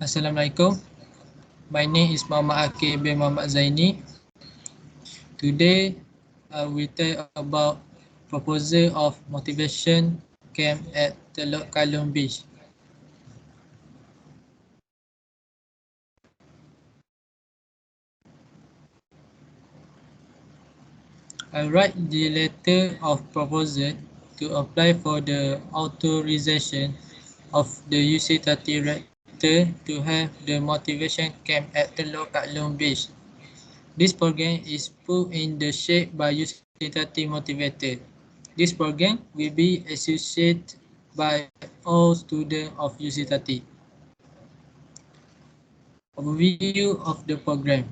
Assalamualaikum. My name is Muhammad Akib bin Muhammad Zaini. Today, I will tell about proposal of motivation camp at Telok Kalong Beach. I write the letter of proposal to apply for the authorization of the UC30 rector to have the motivation camp at Telok Kalong Beach. This program is put in the shape by UC30 Motivator. This program will be associated by all students of UC30. Overview of the program.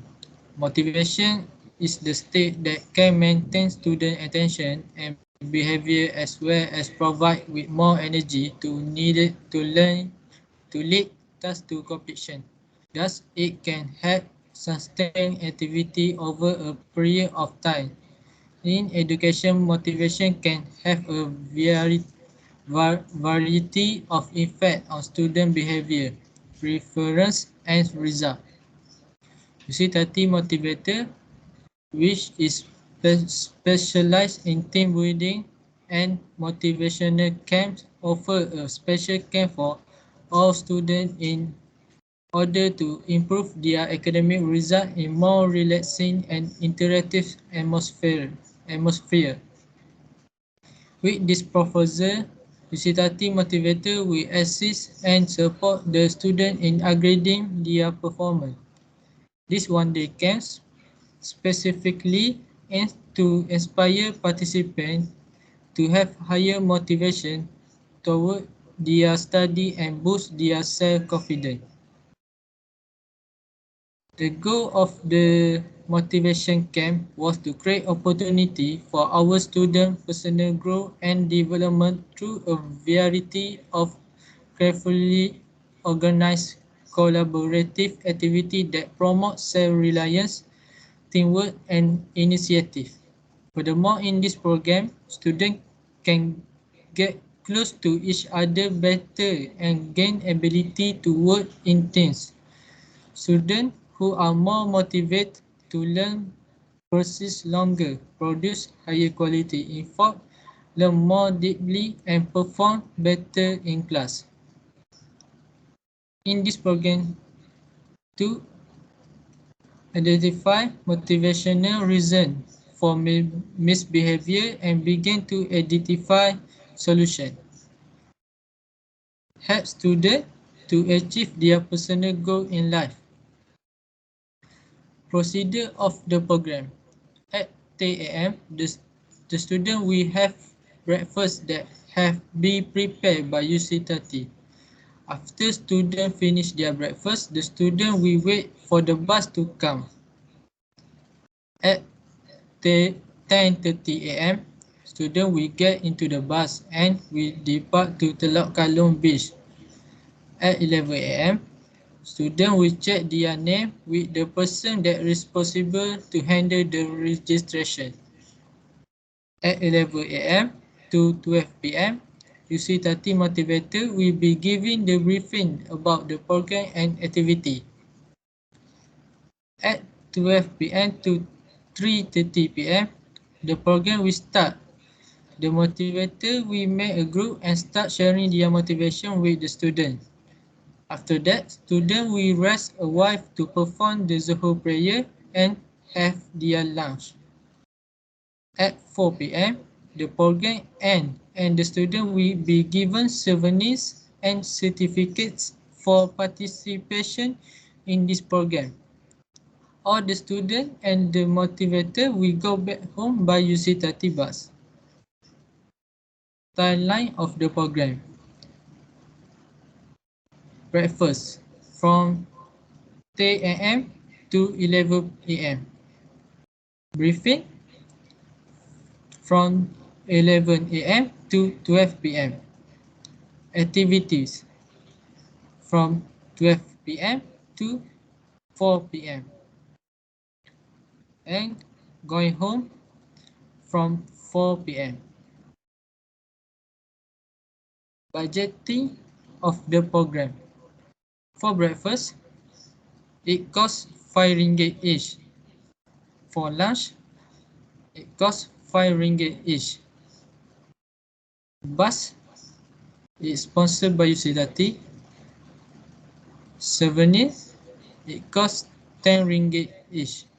Motivation is the state that can maintain student attention and behavior as well as provide with more energy to needed to learn to lead tasks to completion. Thus, it can help sustain activity over a period of time. In education, motivation can have a variety of effect on student behavior, preference, and result. UC30 Motivator, which is specialized in team building and motivational camps, offer a special camp for all students in order to improve their academic result in more relaxing and interactive atmosphere. With this proposal, UC30 Motivator will assist and support the student in upgrading their performance. This one-day camps specifically aims to inspire participants to have higher motivation toward their study and boost their self-confidence. The goal of the motivation camp was to create opportunity for our students' personal growth and development through a variety of carefully organized collaborative activities that promote self-reliance, teamwork, and initiative. Furthermore, in this program, students can get close to each other better and gain ability to work in teams. Students who are more motivated to learn persist longer, produce higher quality effort, learn more deeply, and perform better in class. In this program, to identify motivational reasons for misbehavior and begin to identify solutions. Help students to achieve their personal goal in life. Procedure of the program. At 10 a.m., the student will have breakfast that have been prepared by UC30. After students finish their breakfast, the student will wait for the bus to come. At 10:30 a.m., students will get into the bus and will depart to Telok Kalong Beach. At 11 a.m., students will check their name with the person that is responsible to handle the registration. At 11 a.m. to 12 p.m., UC30 Motivator will be giving the briefing about the program and activity. At 12 p.m. to 3:30 p.m., the program will start. The motivator will make a group and start sharing their motivation with the students. After that, students will rest a while to perform the Zuhur prayer and have their lunch. At 4 p.m., the program ends and the student will be given souvenirs and certificates for participation in this program. All the students and the motivator will go back home by UC30 bus. Timeline of the program. Breakfast from 10 a.m. to 11 a.m. Briefing from 11 a.m. to 12 p.m. Activities from 12 p.m. to 4 p.m. and going home from 4 p.m. Budgeting of the program. For breakfast, it costs 5 ringgit each. For lunch, it costs 5 ringgit each. Bus is sponsored by UCDATI. Souvenir, it costs 10 ringgit each.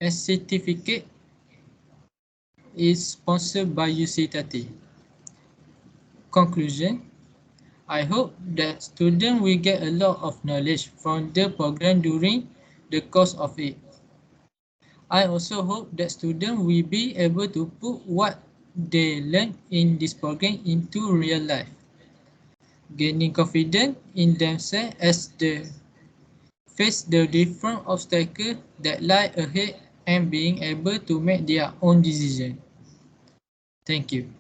A certificate is sponsored by UCDATI. Conclusion, I hope that students will get a lot of knowledge from the program during the course of it. I also hope that students will be able to put what they learn in this program into real life, gaining confidence in themselves as they face the different obstacles that lie ahead and being able to make their own decisions. Thank you.